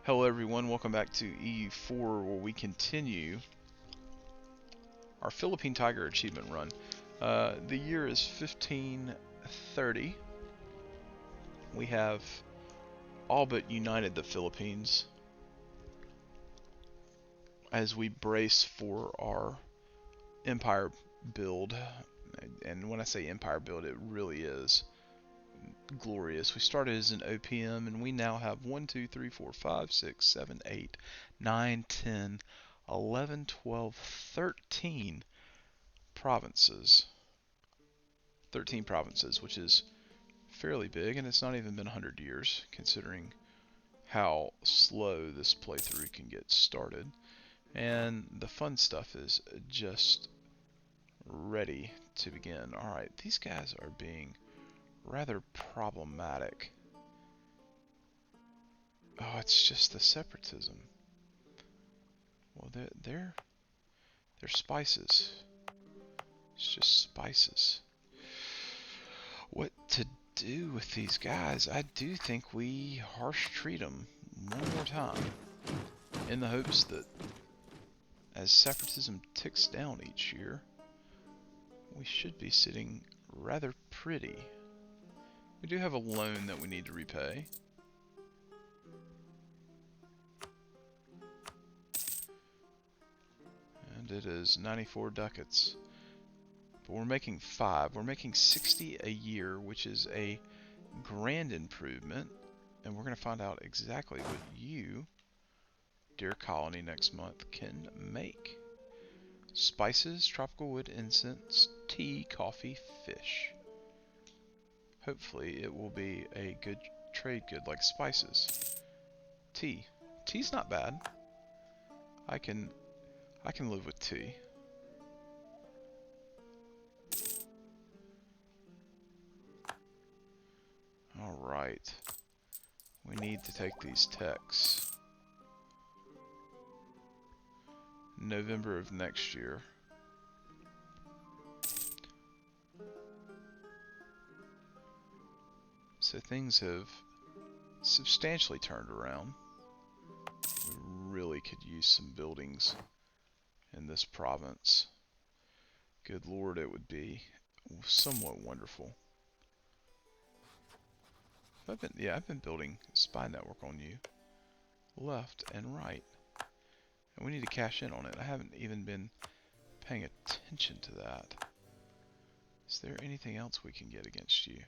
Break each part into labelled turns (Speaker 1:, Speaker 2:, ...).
Speaker 1: Hello everyone, welcome back to EU4 where we continue our Philippine Tiger achievement run. The year is 1530. We have all but united the Philippines as we brace for our empire build. And when I say empire build, it really is glorious. We started as an OPM and we now have 1, 2, 3, 4, 5, 6, 7, 8, 9, 10, 11, 12, 13 provinces. 13 provinces, which is fairly big, and it's not even been 100 years, considering how slow this playthrough can get started. And the fun stuff is just ready to begin. Alright, these guys are being rather problematic. Oh, it's just the separatism. Well, they're spices. It's just spices. What to do with these guys? I do think we harsh treat them one more time, in the hopes that as separatism ticks down each year, we should be sitting rather pretty. We do have a loan that we need to repay. And it is 94 ducats. But we're making 5. We're making 60 a year, which is a grand improvement. And we're going to find out exactly what you, dear colony, next month can make. Spices, tropical wood, incense, tea, coffee, fish. Hopefully it will be a good trade good like spices. Tea. Tea's not bad. I can live with tea. Alright. We need to take these techs. November of next year. So things have substantially turned around. We really could use some buildings in this province. Good Lord, it would be somewhat wonderful. I've been building a spy network on you, left and right, and we need to cash in on it. I haven't even been paying attention to that. Is there anything else we can get against you?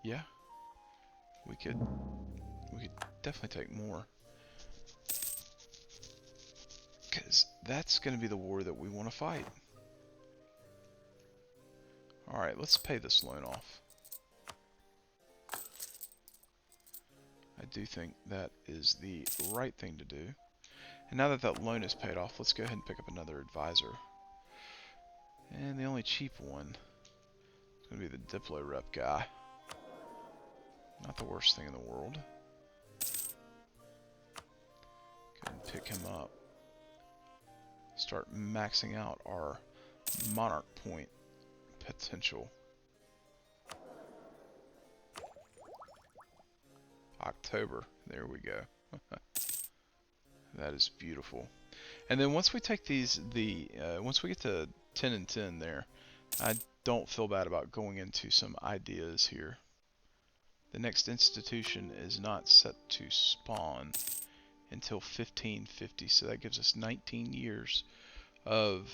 Speaker 1: Yeah, we could definitely take more, because that's going to be the war that we want to fight. Alright, let's pay this loan off. I do think that is the right thing to do. And now that that loan is paid off, let's go ahead and pick up another advisor. And the only cheap one is going to be the Diplo rep guy. Not the worst thing in the world. Go ahead and pick him up. Start maxing out our monarch point potential. October. There we go. That is beautiful. And then once we take these, once we get to 10 and 10 there, I don't feel bad about going into some ideas here. The next institution is not set to spawn until 1550, so that gives us 19 years of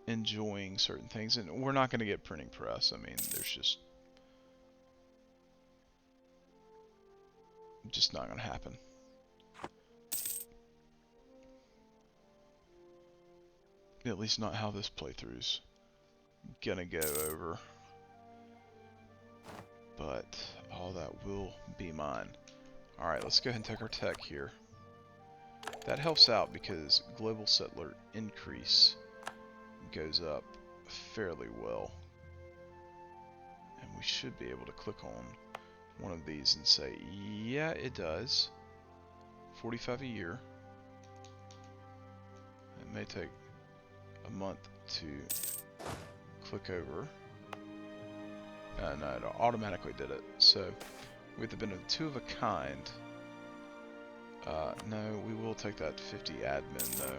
Speaker 1: enjoying certain things. And we're not going to get printing press. I mean, there's just not going to happen. At least not how this playthrough's gonna go over. But all that will be mine. Alright, let's go ahead and take our tech here. That helps out because global settler increase goes up fairly well. And we should be able to click on one of these and say, yeah, it does. 45 a year. It may take a month to click over. No, it automatically did it. So, with the benefit of 2 of a kind, No, we will take that 50 admin though,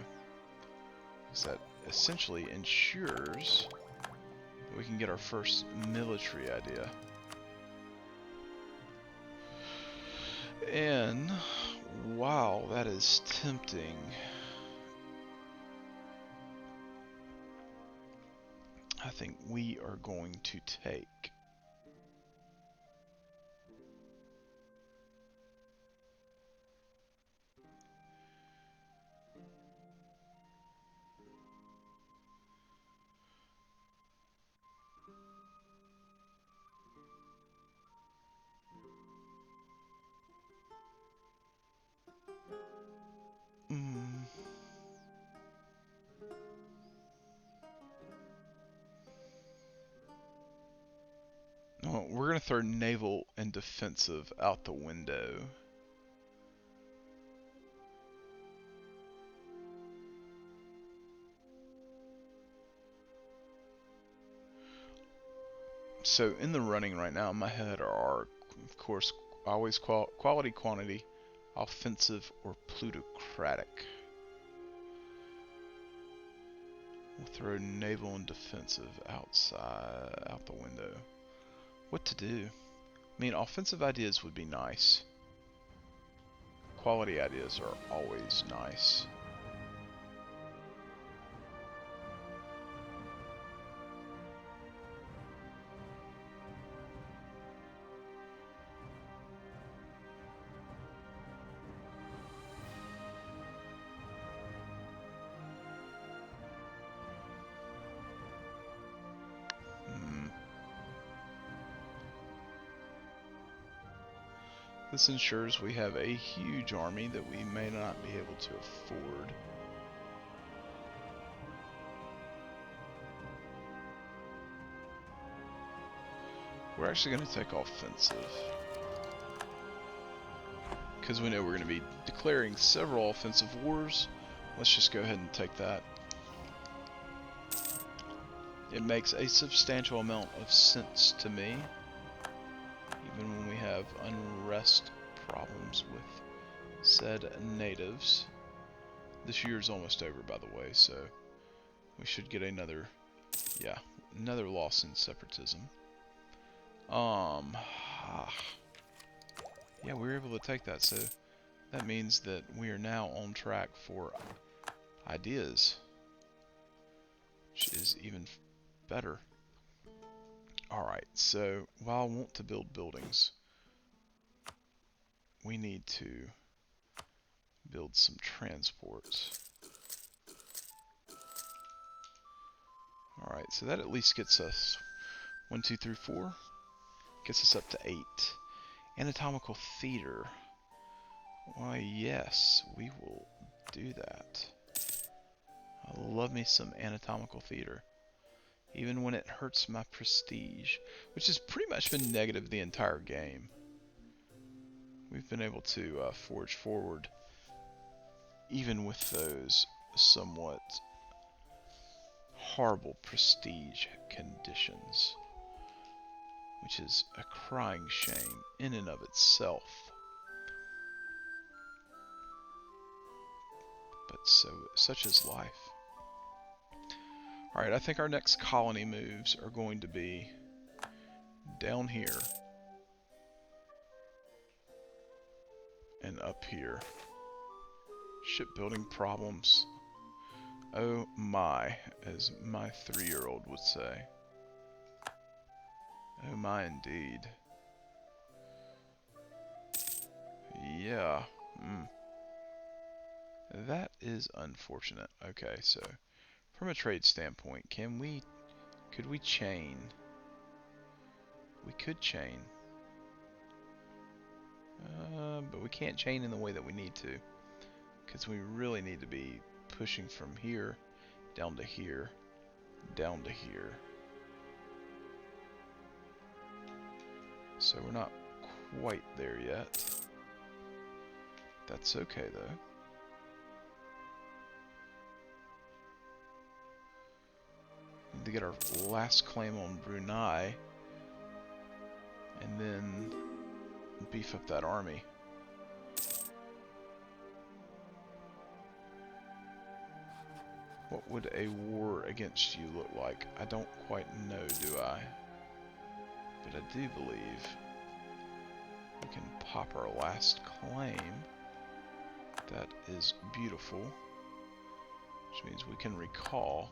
Speaker 1: because that essentially ensures that we can get our first military idea. And wow, that is tempting. I think we are going to take oh, we're gonna throw naval and defensive out the window. So in the running right now in my head are, of course, always quality, quantity, offensive, or plutocratic. We'll throw naval and defensive out the window. What to do? I mean, offensive ideas would be nice. Quality ideas are always nice. This ensures we have a huge army that we may not be able to afford. We're actually going to take offensive, because we know we're going to be declaring several offensive wars. Let's just go ahead and take that. It makes a substantial amount of sense to me, even when we have unrest problems with said natives. This year is almost over, by the way, so we should get another loss in separatism. Yeah, we were able to take that, so that means that we are now on track for ideas, which is even better. Alright, so while I want to build buildings, we need to build some transports. Alright, so that at least gets us 1, 2, 3, 4. Gets us up to 8. Anatomical theater. Why, yes, we will do that. I love me some anatomical theater. Even when it hurts my prestige, which has pretty much been negative the entire game. We've been able to forge forward, even with those somewhat horrible prestige conditions, which is a crying shame in and of itself. But such is life. Alright, I think our next colony moves are going to be down here and up here. Shipbuilding problems. Oh my, as my 3-year-old would say. Oh my, indeed. Yeah. That is unfortunate. Okay, so from a trade standpoint, could we chain? We could chain. But we can't chain in the way that we need to, because we really need to be pushing from here down to here, down to here. So we're not quite there yet. That's okay though. Need to get our last claim on Brunei, and then beef up that army. What would a war against you look like? I don't quite know, do I? But I do believe we can pop our last claim. That is beautiful. Which means we can recall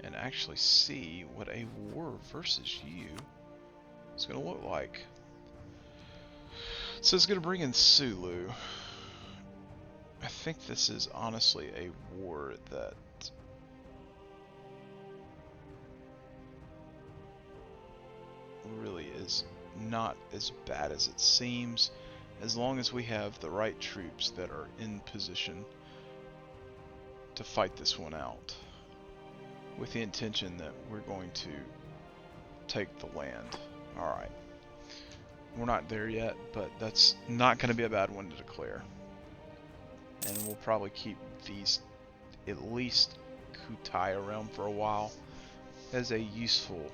Speaker 1: and actually see what a war versus you is going to look like. So it's going to bring in Sulu. I think this is honestly a war that really is not as bad as it seems, as long as we have the right troops that are in position to fight this one out, with the intention that we're going to take the land. Alright. We're not there yet, but that's not going to be a bad one to declare. And we'll probably keep these, at least Kutai, around for a while as a useful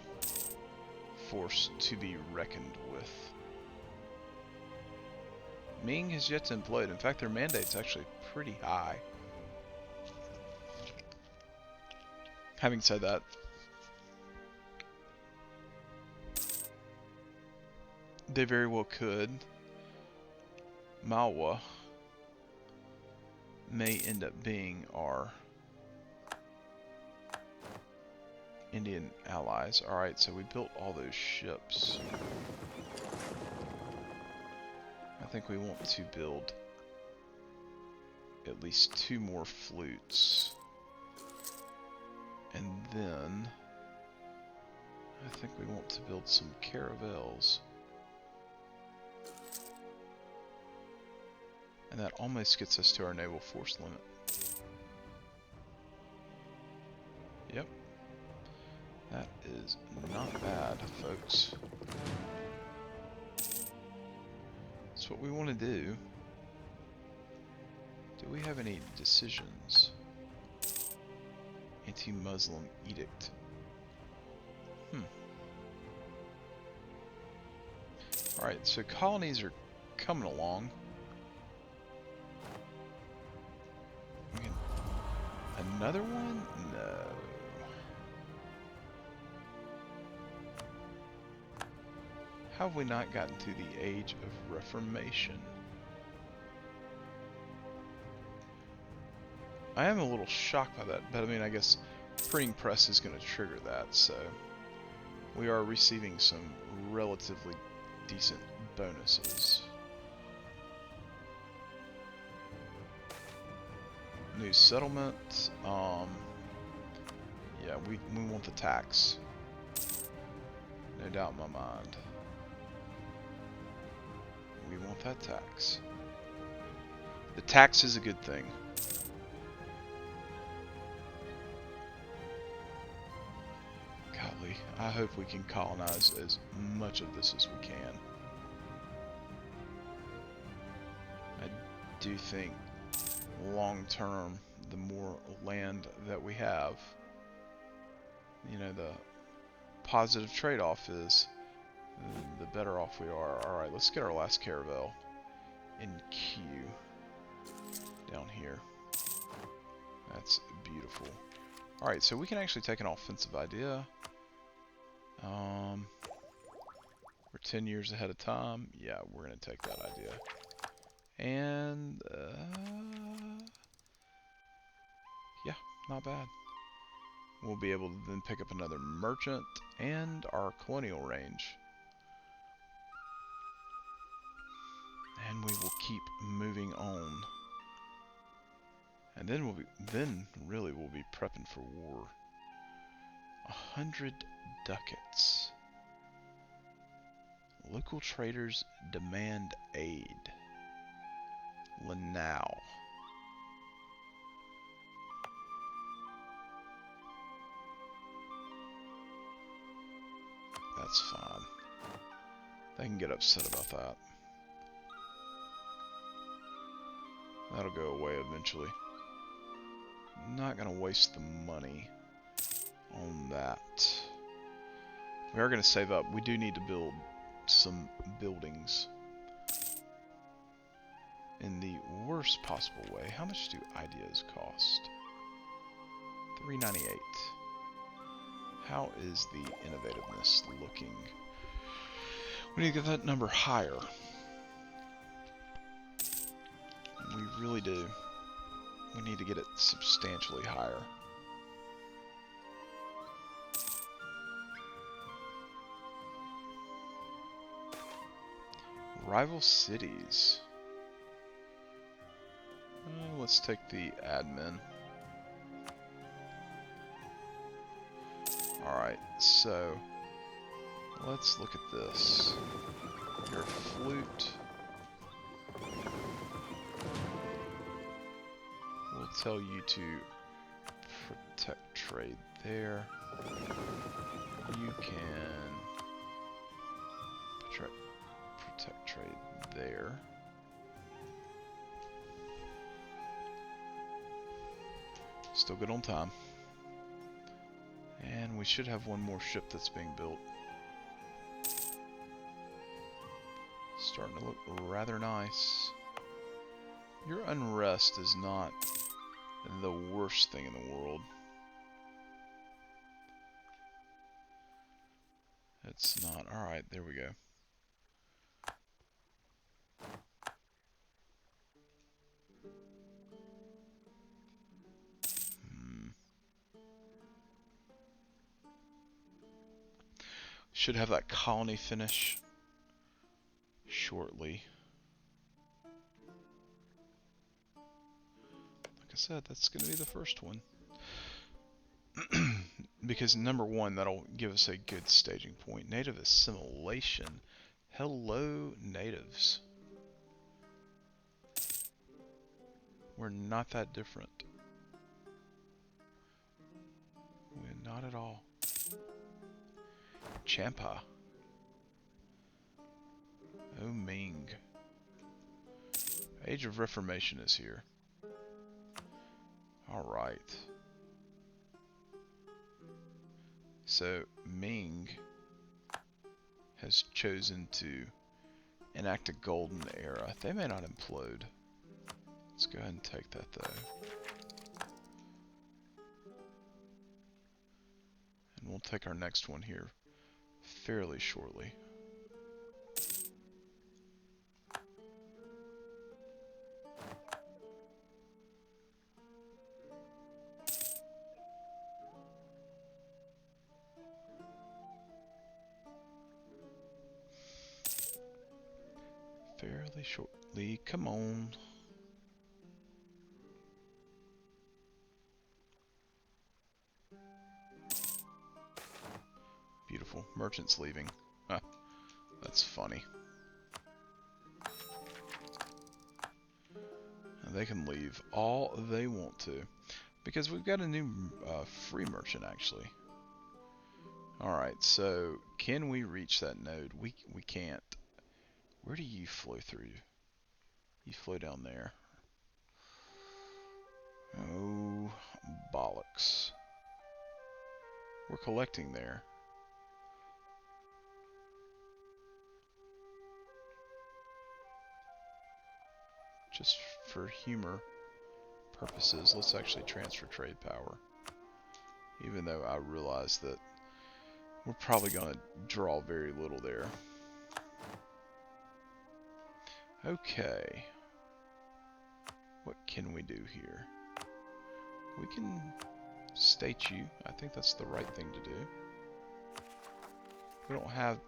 Speaker 1: force to be reckoned with. Ming has yet to implode. In fact, their mandate's actually pretty high. Having said that, they very well could. Malwa may end up being our Indian allies. Alright, so we built all those ships. I think we want to build at least 2 more flutes. And then I think we want to build some caravels. And that almost gets us to our naval force limit. Yep. That is not bad, folks. That's what we want to do. Do we have any decisions? Anti-Muslim edict. Alright, so colonies are coming along. Another one? No. How have we not gotten to the age of Reformation? I am a little shocked by that, but I mean, I guess printing press is going to trigger that, so we are receiving some relatively decent bonuses. New settlement, yeah, we want the tax. No doubt in my mind. We want that tax. The tax is a good thing. Golly, I hope we can colonize as much of this as we can. I do think long term, the more land that we have, you know, the positive trade-off is the better off we are. Alright, let's get our last caravel in queue down here. That's beautiful. Alright, so we can actually take an offensive idea. We're 10 years ahead of time. Yeah, we're going to take that idea. And, yeah, not bad. We'll be able to then pick up another merchant and our colonial range. And we will keep moving on. And then really we'll be prepping for war. 100 ducats. Local traders demand aid. Lanao. That's fine. They can get upset about that. That'll go away eventually. Not gonna waste the money on that. We are gonna save up. We do need to build some buildings in the worst possible way. How much do ideas cost? 398. How is the innovativeness looking? We need to get that number higher. We really do. We need to get it substantially higher. Rival cities. Let's take the admin. Alright, so let's look at this. Your flute. We'll tell you to protect trade there. You can protect trade there. Still good on time. And we should have one more ship that's being built. Starting to look rather nice. Your unrest is not the worst thing in the world. It's not. Alright, there we go. Should have that colony finish shortly. Like I said, that's going to be the first one. Because number one, that'll give us a good staging point. Native assimilation. Hello, natives. We're not that different. We're not at all. Champa. Oh, Ming. Age of Reformation is here. Alright. So, Ming has chosen to enact a golden era. They may not implode. Let's go ahead and take that, though. And we'll take our next one here fairly shortly. Fairly shortly. Come on. Beautiful. Merchants leaving. Huh. That's funny. And they can leave all they want to. Because we've got a new free merchant, actually. Alright, so can we reach that node? We can't. Where do you flow through? You flow down there. Oh, bollocks. We're collecting there. Just for humor purposes, let's actually transfer trade power. Even though I realize that we're probably going to draw very little there. Okay. What can we do here? We can state you. I think that's the right thing to do. We don't have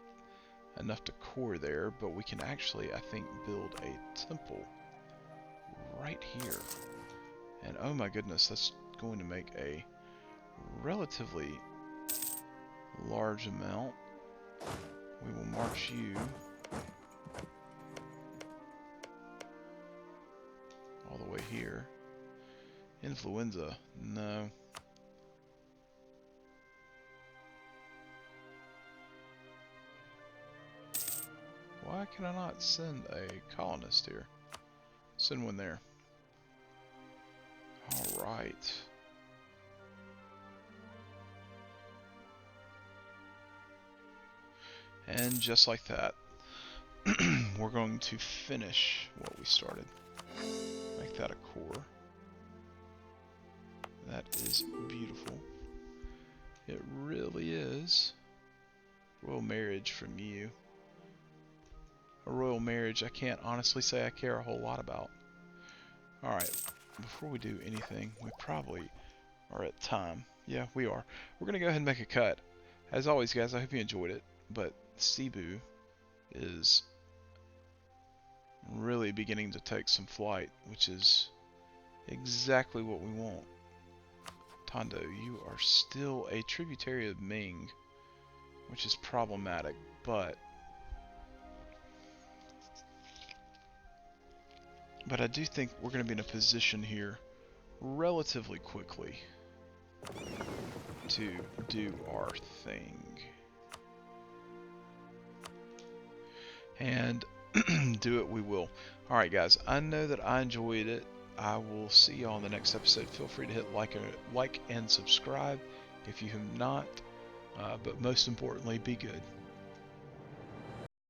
Speaker 1: enough to core there, but we can actually, I think, build a temple right here. And oh my goodness, that's going to make a relatively large amount. We will march you all the way here. Influenza, no. Why can I not send a colonist here? Send one there. Alright. And just like that, we're going to finish what we started. Make that a core. That is beautiful. It really is. Royal marriage from you. A royal marriage I can't honestly say I care a whole lot about. Alright, before we do anything, we probably are at time. Yeah, we are. We're going to go ahead and make a cut. As always, guys, I hope you enjoyed it. But Cebu is really beginning to take some flight, which is exactly what we want. Tondo, you are still a tributary of Ming, which is problematic, but I do think we're going to be in a position here relatively quickly to do our thing. And do it we will. Alright guys, I know that I enjoyed it. I will see y'all in the next episode. Feel free to hit like and subscribe if you have not. But most importantly, be good.